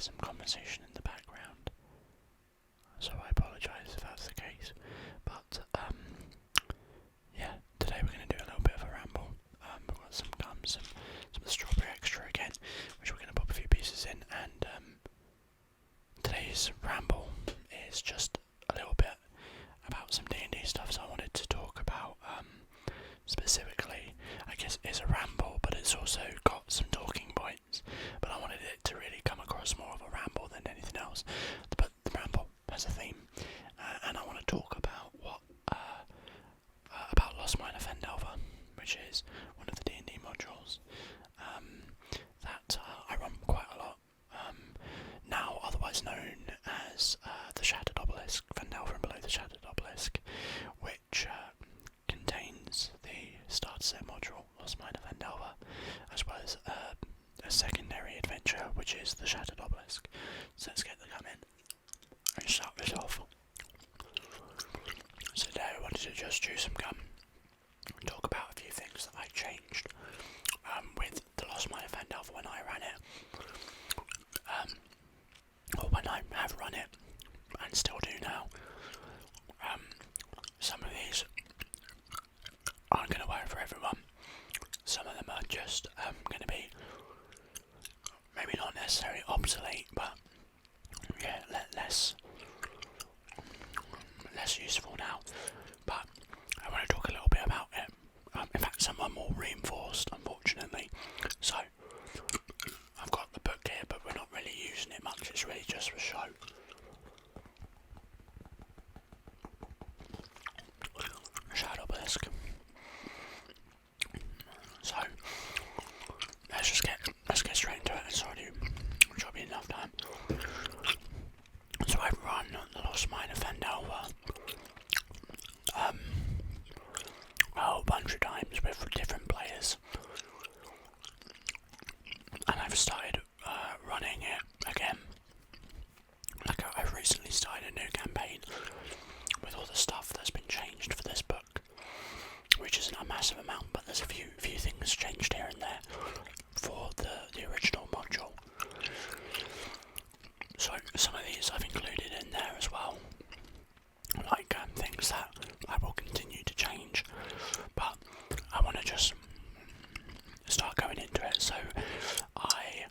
some conversation in the background, so I apologise if that's the case. But yeah, today we're going to do a little bit of a ramble. We've got some gum, some strawberry extra again, which we're going to pop a few pieces in, and today's ramble is just a little bit about some D&D stuff. So I wanted to talk about specifically, I guess it's a ramble, but it's also got some talking points, but I wanted it to really come across more of a ramble than anything else. But the ramble has a theme, and I want to talk about about Lost Mine of Phandelver, which is one of the D&D modules that I run quite a lot, now otherwise known as the Shattered Obelisk, Phandelver Below the Shattered Obelisk, which contains the starter set module, Lost Mine of Phandelver, as well as a secondary adventure, which is the Shattered Obelisk. So let's get the gum in and start this off. So today I wanted to just chew some gum and talk about a few things that I changed with the Lost Mine of Phandelver when I ran it, or when I have run it and still do now. Some of these aren't going to work for everyone. Some of them are just going to be maybe not necessarily obsolete, but yeah, less useful now. But I want to talk a little bit about it. In fact, some are more reinforced, unfortunately. So I've got the book here, but we're not really using it much. It's really just for show. Shadow Obelisk. So let's get straight into it. It's already been enough time. So I've run the Lost Mine of Phandelver a whole bunch of times with different players, and I've started running it again. Like I've recently started a new campaign with all the stuff that's been changed for this book, which isn't a massive amount, but there's a few things changed here and there for the original module. So some of these I've included in there as well, like things that I will continue to change, but I want to just start going into it. So I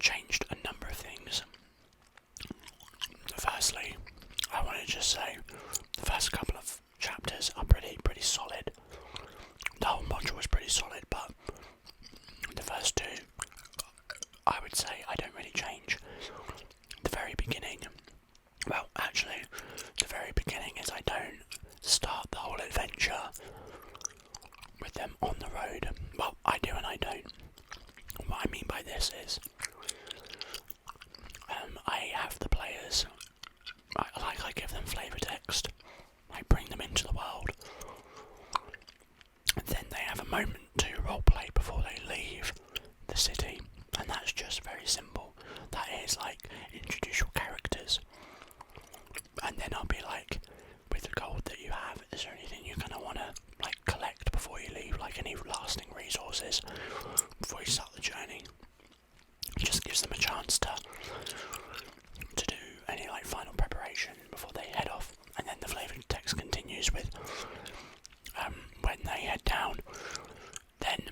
changed a number of things. Firstly, I want to just say the first couple of chapters are pretty solid. The whole module was pretty solid, but the first two, I would say I don't really change. The very beginning, well, actually, the very beginning is I don't start the whole adventure with them on the road. Well, I do and I don't. What I mean by this is, I have the players, I give them flavour text, I bring them into the world, and then they have a moment to roleplay before they leave the city, and that's just very simple. That is like, introduce your characters, and then I'll be like, with the gold that you have, is there anything you're going to want to like collect before you leave, like any lasting resources before you start the journey? It just gives them a chance to do any like final preparation before they head off, and then the flavoured text continues with when they head down. Then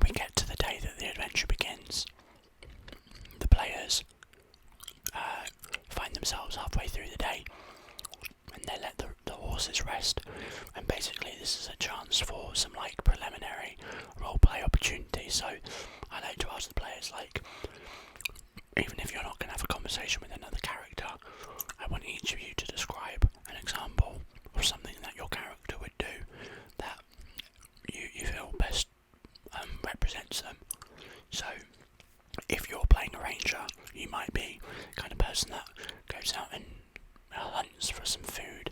we get to the day that the adventure begins. The players find themselves halfway through the day, and they let the horses rest, and basically this is a chance for some like preliminary roleplay opportunities. So I like to ask the players, like, even if you're not going to have a conversation with another character, I want each of you to describe an example of something that your character would do that you feel best represents them. So if you're playing a ranger, you might be the kind of person that goes out and hunts for some food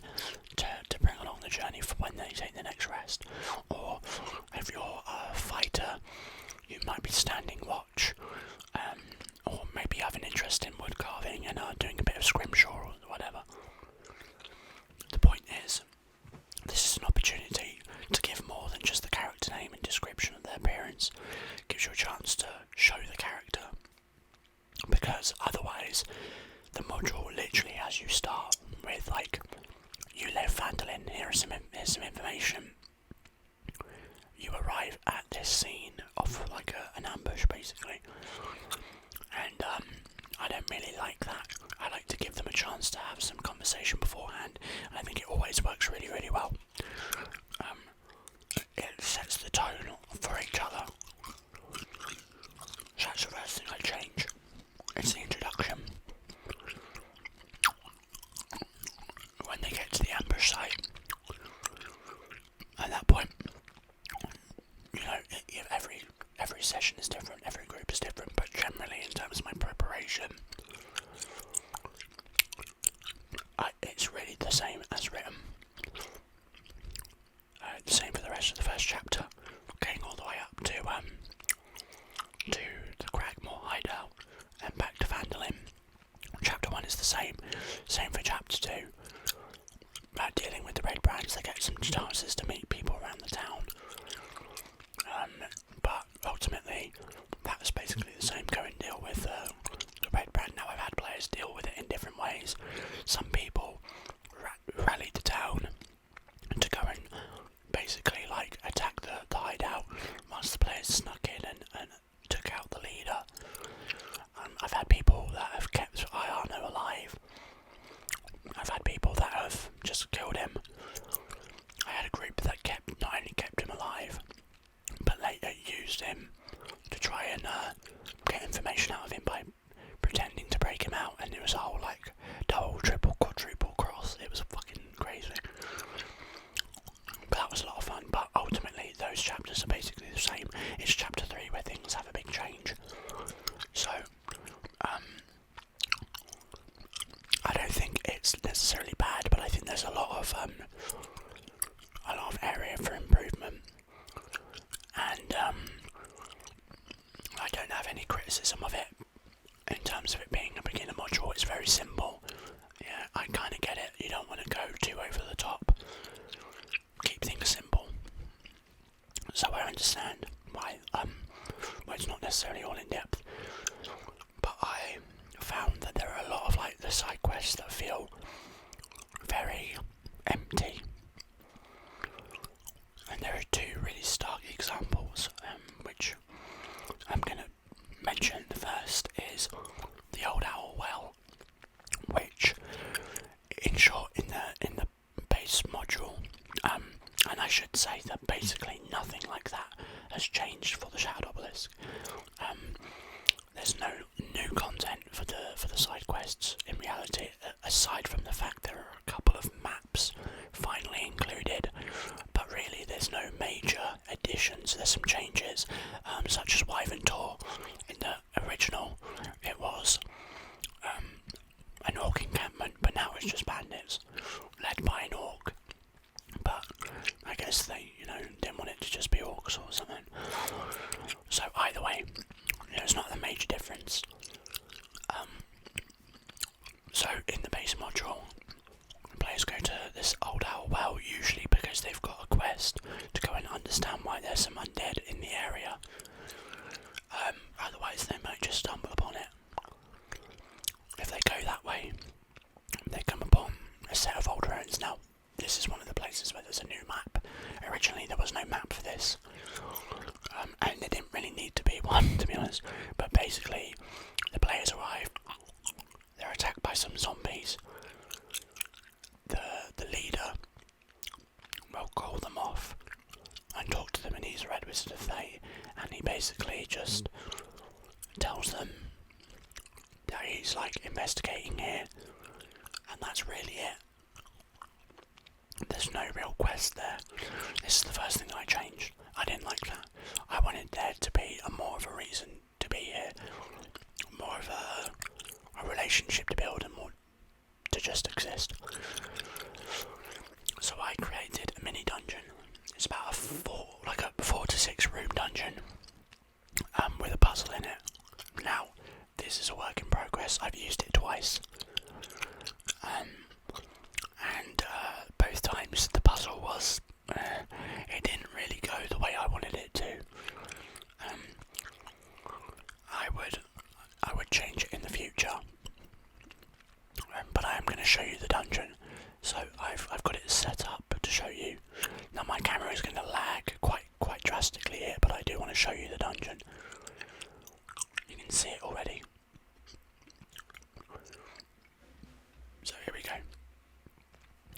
to bring along the journey for when they take the next rest. Or if you're a fighter, you might be standing watch, or maybe you have an interest in wood carving and are doing a bit of scrimshaw or whatever. The point is, this is an opportunity to give more than just the character name and description of their appearance. It gives you a chance to show the character the module literally has you start with like, you live Phandelver, here's some information. You arrive at this scene of like an ambush basically, and I don't really like that. I like to give them a chance to have some conversation beforehand, and I think it always works really, really well. It sets the tone for each other. So that's the first thing I change. It's the introduction. When they get to the ambush site, at that point, you know, every session is different, every group is different, but generally in terms of my preparation, it's really the same as written. The same for the rest of the first chapter, getting all the way up to the Cragmore hideout and back to Phandelver. Chapter 1 is the same for chapter 2. Dealing with the red brands, they get some chances to meet people around the town. But ultimately, that's basically the same. Go and deal with the red brand. Now I've had players deal with it in different ways. Some people rallied the town to go and basically like attack the hideout once the players snuck in and took out the leader. I've had people that have kept Iarno alive. I've had people that have just killed him. I had a group that not only kept him alive, but later used him to try and get information out of him by pretending to break him out, and it was a whole like double, triple, quadruple cross. It was fucking crazy. But that was a lot of fun, but ultimately those chapters are basically the same. It's chapter 3 where things have a big change. So, I don't think it's necessarily bad, but I think there's a lot of area for improvement, and I don't have any criticism of it in terms of it being a beginner module. It's very simple. Yeah, I kind of get it. You don't want to go too over the top. Keep things simple. So I understand why it's not necessarily all in depth, but I found that there are a lot of like the side quests that feel very empty, and there are two really stark examples, which I'm going to mention. The first is the Old Owl Well, which, in short, in the base module, and I should say that basically nothing like that has changed for the Shadowed Obelisk. There's no new content for the side quests in reality, aside from the fact there are a couple of maps finally included, but really there's no major additions. There's some changes, such as Wiventor. In the original it was an orc encampment, but now it's just bandits led by an orc. But I guess they, didn't want it to just be orcs or something. So either way, it's not a major difference. So in the base module, players go to this Old Owl Well usually because they've got a quest to go and understand why there's some undead in the area. Otherwise they might just stumble upon it. If they go that way, they come upon a set of old ruins. Now, this is one of the places where there's a new map. Originally there was no map for this, and there didn't really need to be one, to be honest. But basically, the players arrive, they're attacked by some zombies. The leader will call them off and talk to them, and he's a Red Wizard of Fate, and he basically just tells them that he's like investigating here, and that's really it. There's no real quest there. This is the first thing I changed. I didn't like that. I wanted there to be more of a reason to be here, more of a relationship to build, and more to just exist. So I created a mini dungeon. It's about a 4 to 6 room dungeon, with a puzzle in it. Now, this is a work in progress. I've used it twice, and both times the puzzle was it didn't really go the way I wanted it to. I would change it in the future. show you the dungeon. So I've got it set up to show you. Now my camera is going to lag quite drastically here, but I do want to show you the dungeon. You can see it already. So here we go.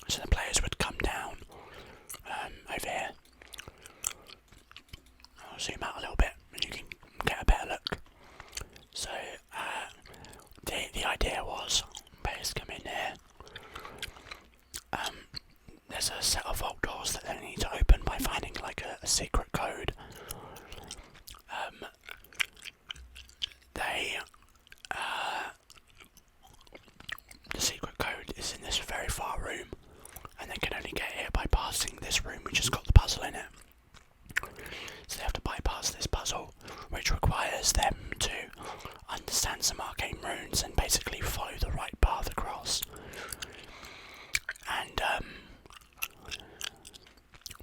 So the players would come down over here. I'll zoom out a little bit and you can get a better look. So the idea was players come in here. There's a set of vault doors that they need to open by finding like a secret code. The secret code is in this very far room, and they can only get here by passing this room which has got the puzzle in it. So they have to bypass this puzzle, which requires them to understand some arcane runes and basically follow the right path across. And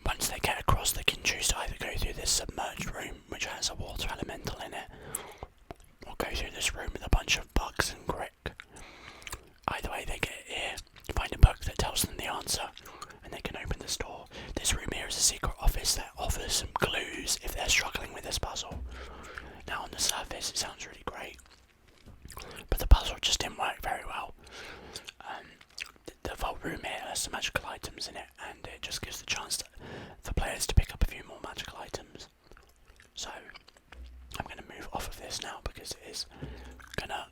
once they get across, they can choose to either go through this submerged room, which has a water elemental in it, or go through this room with a bunch of bugs and brick. Either way, they get here, find a book that tells them the answer, and they can open this door. This room here is a secret office that offers some clues if they're struggling with this puzzle. Now on the surface it sounds really great, but the puzzle just didn't work very well. The vault room here has some magical items in it, and it just gives the chance for players to pick up a few more magical items. So I'm going to move off of this now because it is gonna...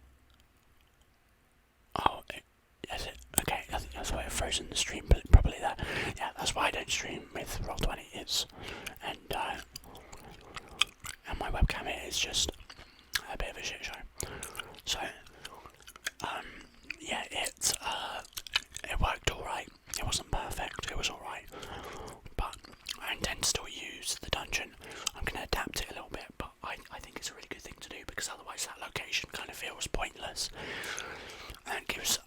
Oh, is it? Okay, I think that's why I've frozen the stream, but probably that. Yeah, that's why I don't stream with Roll20. And my webcam here is just a bit of a shit show. So, yeah, it worked alright. It wasn't perfect, it was alright. But I intend to still use the dungeon. I'm going to adapt it a little bit, but I think it's a really good thing to do, because otherwise that location kind of feels pointless. And gives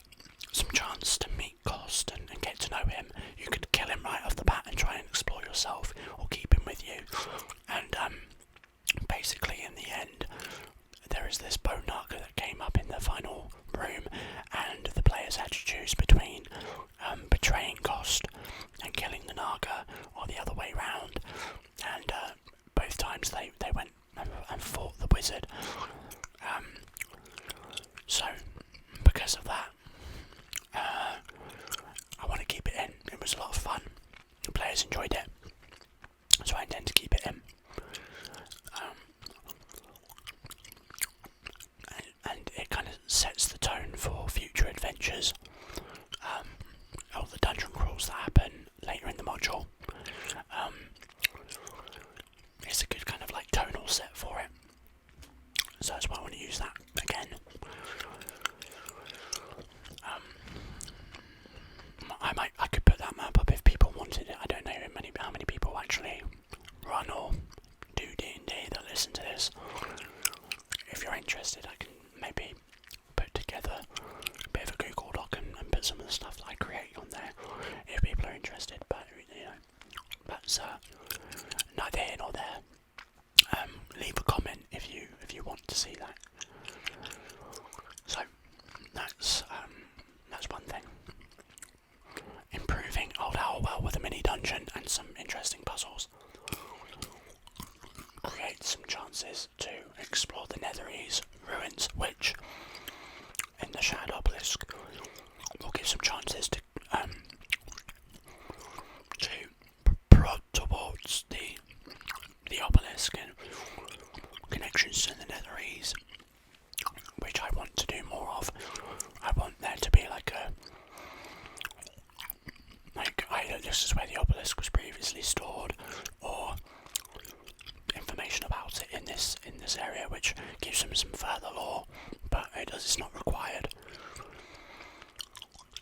some chance to meet Cost and get to know him. You could kill him right off the bat and try and explore yourself, or keep him with you. And basically in the end, there is this bone narco that came up in the final room, and the players had to choose between betraying Cost and killing the Naga, or the other way round. And both times they went and fought the wizard. So because of that, I want to keep it in. It was a lot of fun. The players enjoyed it, so I intend to keep it in. And it kind of sets the tone for future adventures. All the dungeon crawls that happen later in the module. It's a good kind of like tonal set for it. So that's why I want to use that again. I could put that map up if people wanted it. I don't know how many people actually run or do D&D that listen to this. If you're interested, I can maybe put together a bit of a Google Doc and put some of the stuff that I create on there if people are interested. But you know, that's neither here nor there. Leave a comment if you want to see that. So that's one thing. Improving Old Howlwell with a mini dungeon and some interesting puzzles. Create some chances to explore the Netherese ruins, which in the Shadow Obelisk will give some chances to prod towards the obelisk and connections to the Netherese, which I want to do more of. I want there to be either this is where the obelisk was previously stored, or information about it in this area, which gives them some further lore, but it's not required.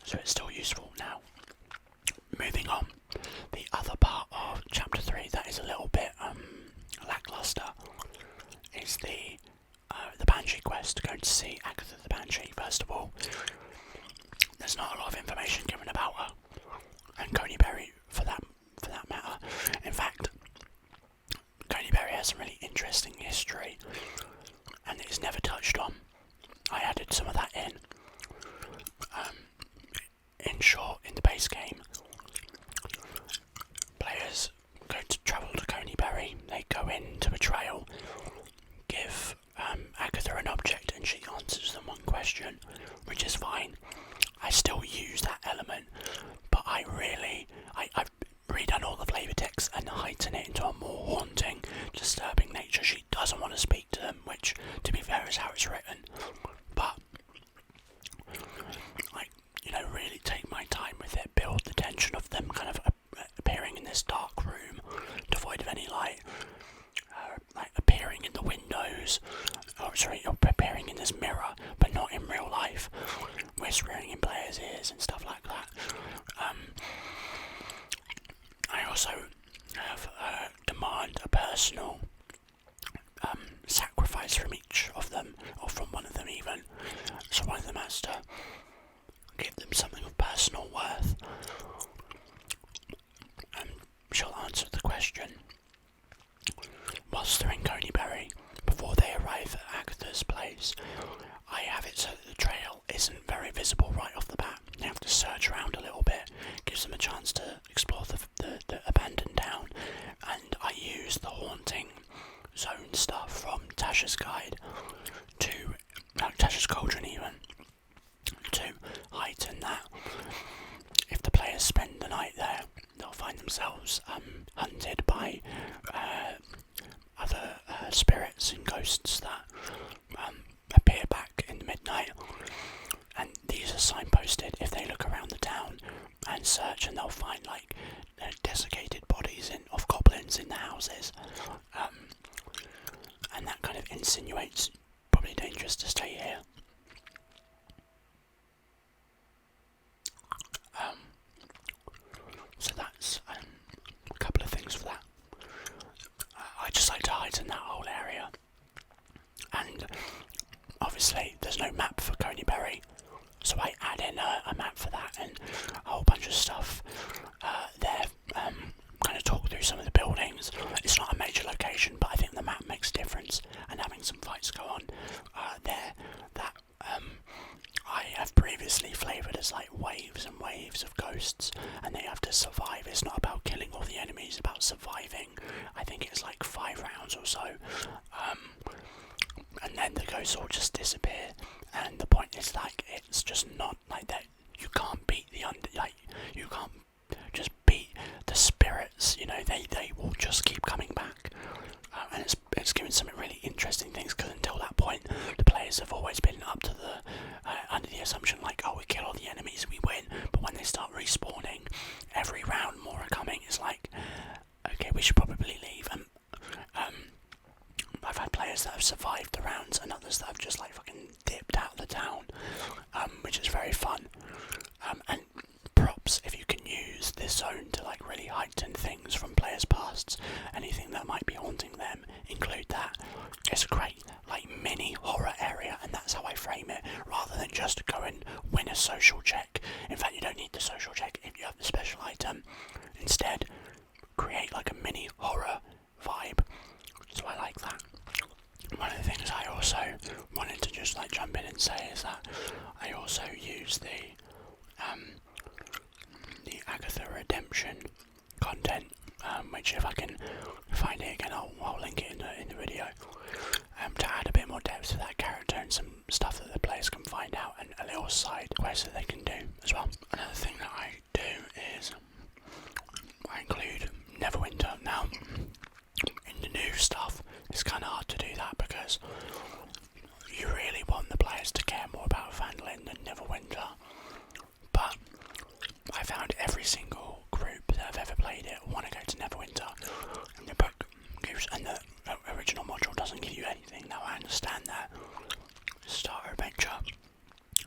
So it's still useful now. Moving on, the other part of chapter 3 that is a little bit lackluster is the Banshee quest. Going to see Agatha the Banshee first of all. There's not a lot of information given about her, and Conyberry for that matter. In fact, Conyberry has some really interesting history, and it is never touched on. I added some of that in. in short, in the base game, players travel to Conyberry, they go into a trail, give Agatha an object and she answers them one question, which is fine. I still use that element, but I've redone all the flavour text and heighten it into a more haunting, disturbing nature. She doesn't want to speak to them, which, to be fair, is how it's written. But really take my time with it, build the tension of them kind of appearing in this dark room, devoid of any light, appearing in the windows, appearing in this mirror, but not in real life, whispering in players' ears and stuff like that. I also have demand a personal sacrifice from each of them, or from one of them even. So one of them has to give them something of personal worth. She'll answer the question whilst they're in Conyberry, before they arrive at Agatha's place. I have it so that the trail isn't very visible right off the bat. They have to search around a little bit, gives them a chance to explore the abandoned town, and I use the haunting zone stuff from Tasha's Guide to Tasha's Cauldron even, to heighten that. If the players spend the night there, they'll find themselves hunted by other spirits and ghosts that appear back in the midnight, and these are signposted if they look around the town and search, and they'll find desiccated bodies of goblins in the houses, and that kind of insinuates probably dangerous to stay here. So that's a couple of things for that. I just like to heighten that whole area, and obviously there's no map for Conyberry, so I add in a map for that and a whole bunch of stuff there. Kind of talk through some of the buildings. It's not a major location, but I think the map makes a difference, and having some fights go on there that I have previously flavoured as waves and waves of ghosts, and they have to survive. It's not about killing all the enemies, it's about surviving. I think it's 5 rounds or so, and then the ghosts all just disappear, and the point is it's just not like that. You can't beat you can't just beat the spirits, they will just keep coming back, and it's given some really interesting things, because until that point the players have always been up to under the assumption we kill all the enemies, we win. But when they start respawning every round, more are coming. It's okay, we should probably leave. And I've had players that have survived the rounds and others that have just fucking dipped out of the town, which is very fun. And props, if you can use this zone to really heighten things from players' pasts, anything that might be haunting them, include that. It's a great mini horror area, and that's how I frame it, rather than just go and win a social check. In fact, you don't need the social check if you have the special item. Instead, create a mini horror vibe. So I like that. One of the things I also wanted to just jump in and say is that I also use the Agatha Redemption content, which if I can find it again, I'll link it in the video, to add a bit more depth to that character and some stuff that the players can find out, and a little side quest that they can do as well. Another thing that I do is I include Neverwinter. Now, in the new stuff, it's kind of hard to do that because you really want the players to care more about Phandelver than Neverwinter. But I found every single group that have ever played it want to go to Neverwinter, and the book gives, and the original module doesn't give you anything. Now I understand that. Starter adventure,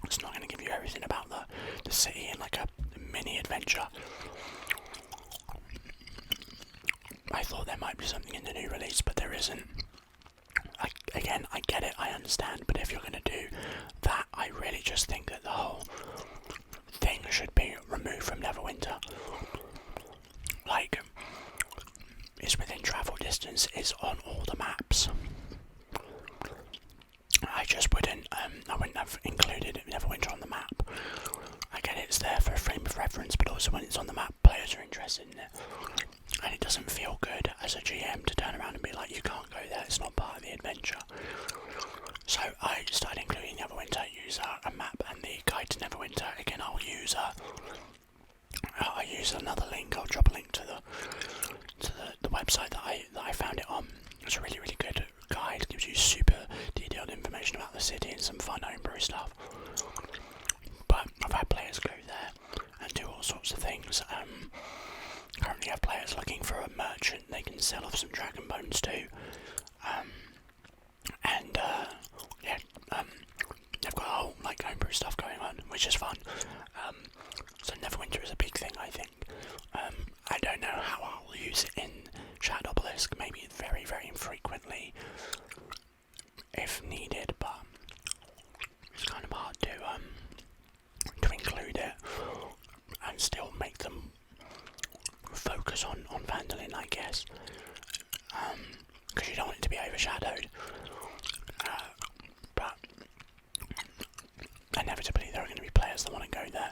it's not going to give you everything about the city in a mini adventure. I thought there might be something in the new release, but there isn't. Again, I get it, I understand, but if you're going to do that, I really just think that the whole thing should be removed from Neverwinter. It's within travel distance, it's on all the maps. I just wouldn't have included Neverwinter on the map. I get it's there for a frame of preference, but also when it's on the map, players are interested in it. And it doesn't feel good as a GM to turn around and be like, you can't go there, it's not part of the adventure. So I started including Neverwinter, use a map and the guide to Neverwinter. Again, I'll use another link. I'll drop a link to the website that I found it on. It's a really, really good guide. Gives you super detailed information about the city and some fun homebrew stuff. But I've had players go there and do all sorts of things. Currently have players looking for a merchant they can sell off some dragon bones to. They've got a whole homebrew stuff going on, which is fun. So Neverwinter is a big thing, I think. I don't know how I'll use it in Shadow Obelisk, maybe very, very infrequently if needed, but it's kind of hard to include it and still make them focus on Phandelver, I guess, because you don't want it to be overshadowed. But inevitably there are going to be players that want to go there,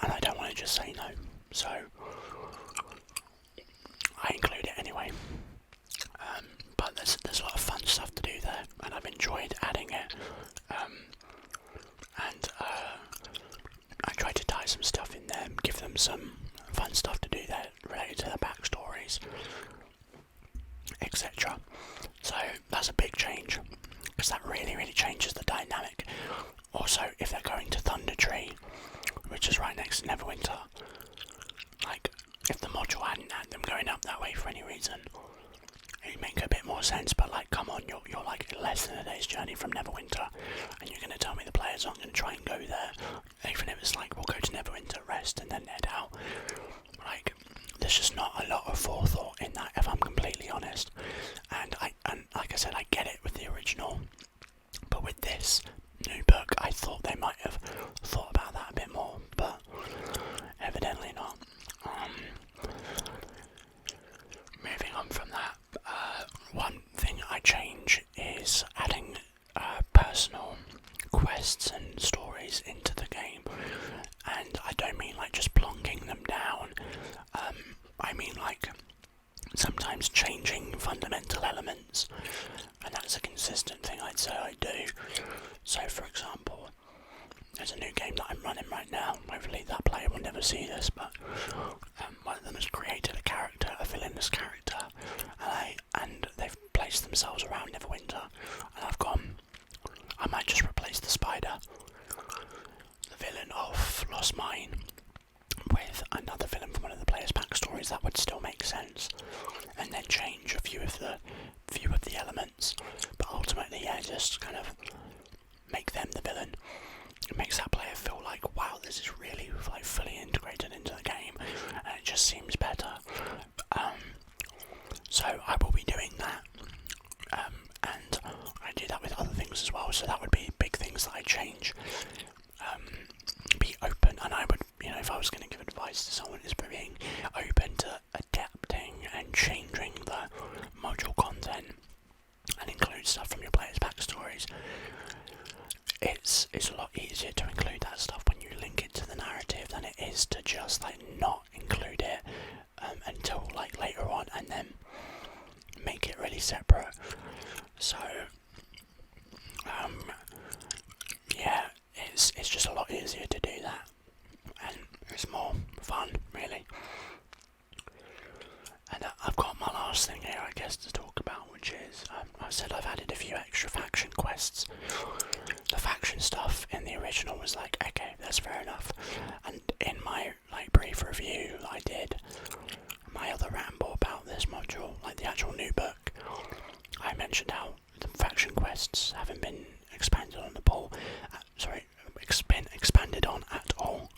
and I don't want to just say no, so I include it anyway. But there's a lot of fun stuff to do there, and I've enjoyed adding it. I try to tie some stuff in there, give them some fun stuff to do there related to their backstories, etc. So that's a big change, because that really, really changes the dynamic. Also, if they're going to Thundertree, which is right next to Neverwinter, if the module hadn't had them going up that way for any reason, it'd make a bit more sense. But come on, you're less than a day's journey from Neverwinter, and you're going to tell me the players aren't going to try and go there, even if it's we'll go to Neverwinter, rest, and then head out. There's just not a lot of forethought in that, if I'm completely honest. And like I said, I get it with the original, but with this new book, I thought they might have thought about that a bit more, but evidently not. Moving on from that, one thing I change is adding personal quests and stories into the game, and I don't mean just plonking them down. I mean sometimes changing fundamental elements, and that's a consistent thing I'd say I do. So for example, there's a new game that I'm running right now. Hopefully that player will never see this, but one of them has created a villainous character, and they've placed themselves around Neverwinter, and I've gone, I might just replace the spider, the villain of Lost Mine, with another villain from one of the players' backstories. That would still make sense, and then change a few of the elements, but ultimately, just kind of make them the villain. It makes that player feel wow, this is really fully integrated into the game, and it just seems better. So I will be doing that, and I do that with other things as well. So that would be big things that I change. Be open, and I would, if I was going to give advice to someone, is being open to adapting and changing the module content and include stuff from your players' backstories. It's a lot easier to include that stuff when you link it to the narrative than it is to just not include it until later on, and then make it really separate. So it's just a lot easier to do that, and it's more fun, really. And I've got my last thing here, I guess, to talk about, which is I said I've added a few extra faction quests. The faction stuff in the original was okay, that's fair enough. And in my brief review that I did, my other ramble about this module, the actual new book, I mentioned how the faction quests haven't been expanded on expanded on at all.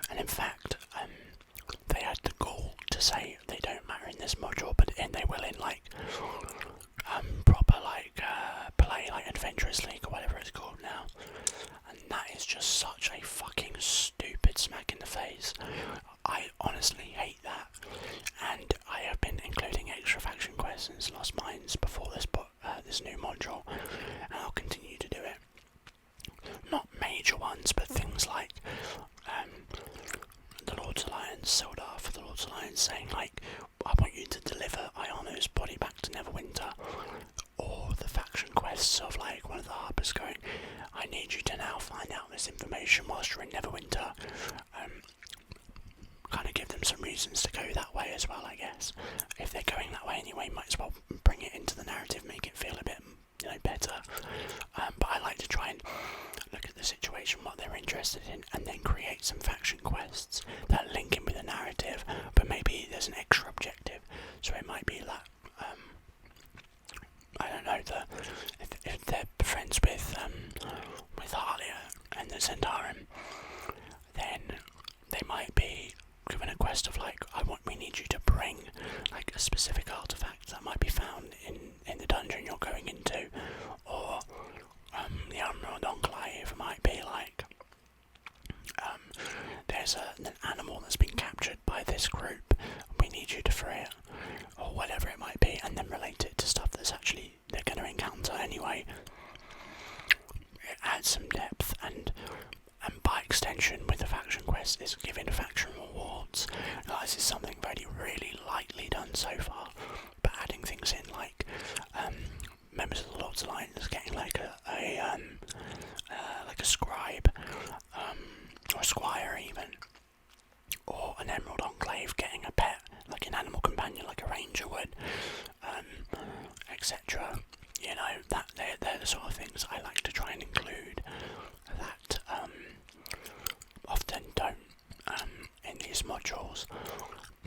And in fact, they had the goal to say they don't matter in this module, but they will in proper play Adventurous League or whatever it's called now. And that is just such a fucking comments saying like, I want you to deliver Iono's body back to Neverwinter, or the faction quests of like one of the harpers going, I need you to now find out this information whilst you're in Neverwinter. Kind of give them some reasons to go that way as well, I guess. If they're going that way anyway, might as well bring it into the narrative, make it feel a bit, better. But I like to try and look at the situation, what they're interested in, and then create some faction quests that link in with the narrative, but maybe there's an extra objective. So it might be that, I don't know, if they're friends with Harlia and the Zentarum, then they might be given a quest of like, we need you to bring like a specific artifact that might be found in the dungeon you're going into, or the Emerald Enclave might be like, there's an animal that's been captured by this group, we need you to free it, or whatever it might be, and then relate it to stuff that's actually they're going to encounter anyway. It adds some depth, and by extension with the faction quest is giving faction rewards. Now, this is something really lightly done so far, but adding things in like members of the Lord's Alliance getting like a scribe, or a squire even, or an Emerald Enclave getting a pet, like an animal companion like a ranger would, etc. That they're the sort of things I like to try and include that often don't in these modules.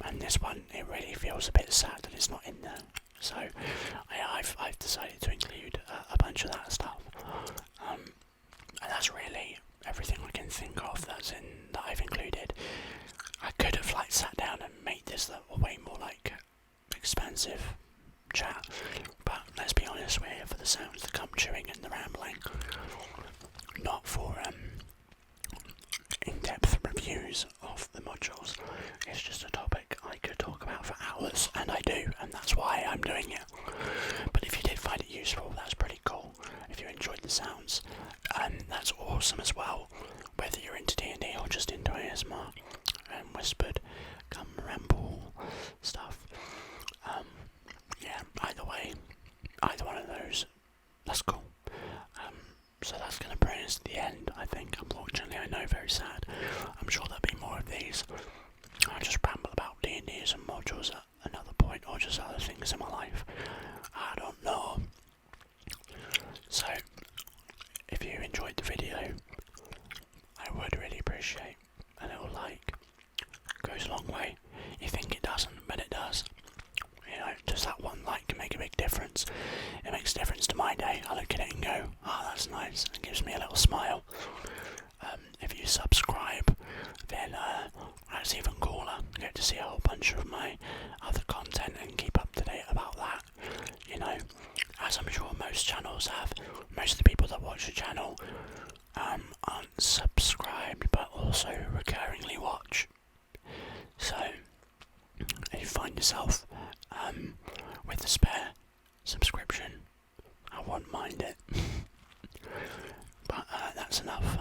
And this one, it really feels a bit sad that it's not in there. So I've decided to include a bunch of that stuff, and that's really everything I can think of that I've included. I could have like sat down and made this a way more like expansive chat, but let's be honest, we're here for the sounds, the gum chewing and the rambling, not for in-depth reviews of the modules. It's just a topic I could talk about for hours, and I do, and that's why I'm doing it. But if you did find it useful, that's pretty cool. If you enjoyed the sounds, that's awesome as well, whether you're into D&D or just into ASMR and whispered gum ramble stuff. Yeah, either way, either one of those, that's cool. So that's going to bring us to the end, I think. Unfortunately, I know, very sad. I'm sure there'll be more of these. I'll just ramble about D&Ds and modules at another point, or just other things in my life. I don't know. So, if you enjoyed the video, I would really appreciate a little like. It goes a long way. You think it doesn't, but it does. Just that one like can make a big difference. It makes a difference to my day. I look at it and go, oh, that's nice. It gives me a little smile. If you subscribe, then that's even cooler. You get to see a whole bunch of my other content and keep up to date about that. As I'm sure most channels have. Most of the people that watch the channel aren't subscribed, but also recurringly watch. So, if you find yourself with a spare subscription, I won't mind it. But that's enough